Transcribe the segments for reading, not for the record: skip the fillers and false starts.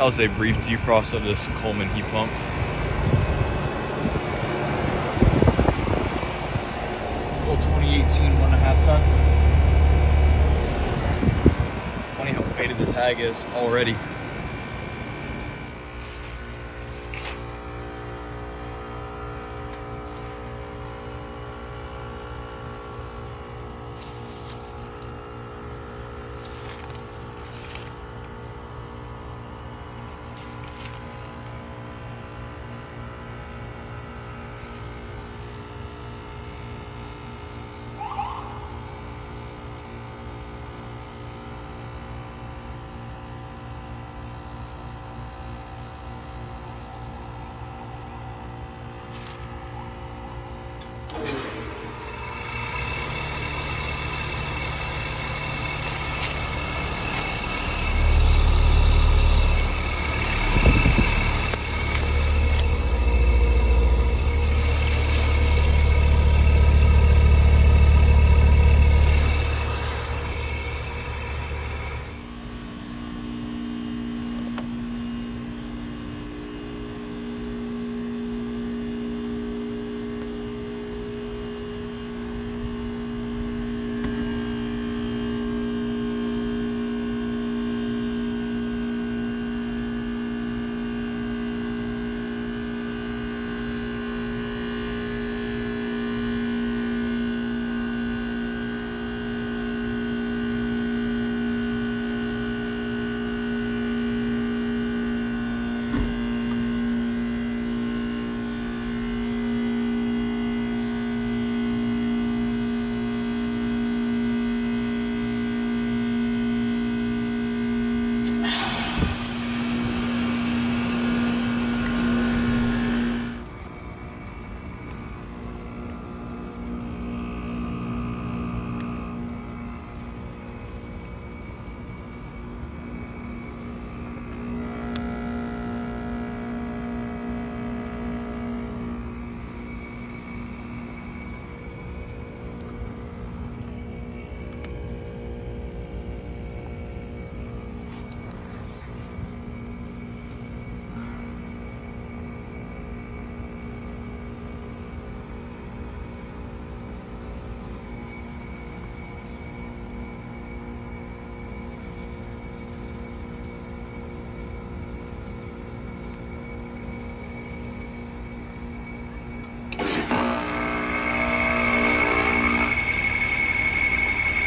That was a brief defrost of this Coleman heat pump. Full 2018 1.5 ton. Funny how faded the tag is already.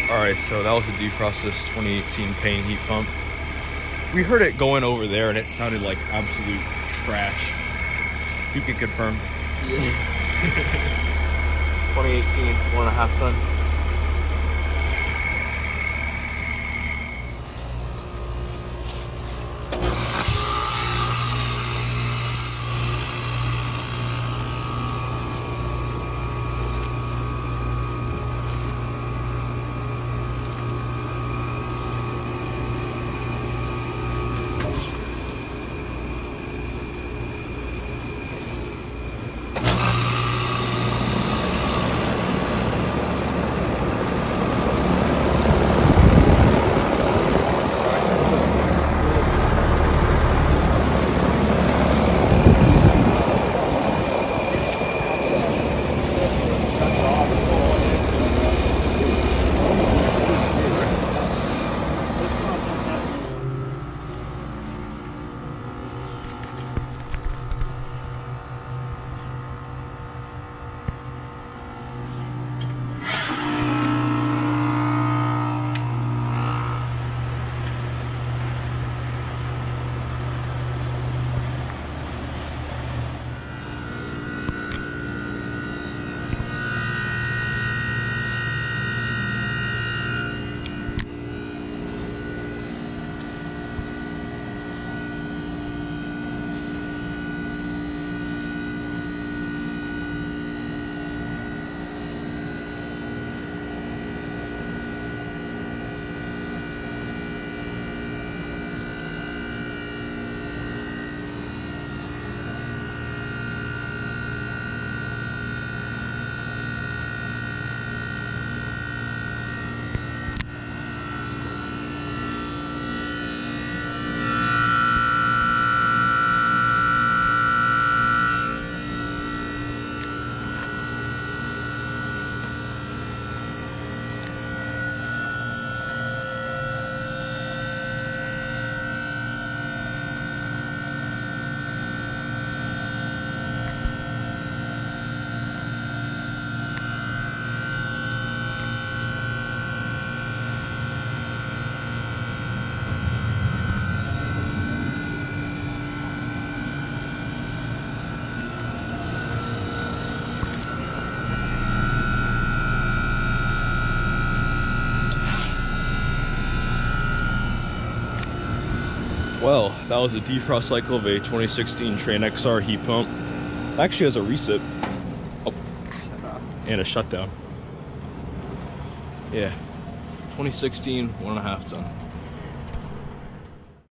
Alright, so that was a defrost this 2018 Payne heat pump. We heard it going over there and it sounded like absolute trash. You can confirm. Yeah. 2018 1.5 ton. Well, that was a defrost cycle of a 2016 Trane XR heat pump. It actually has a recip. Oh. And a shutdown. Yeah. 2016, 1.5 ton.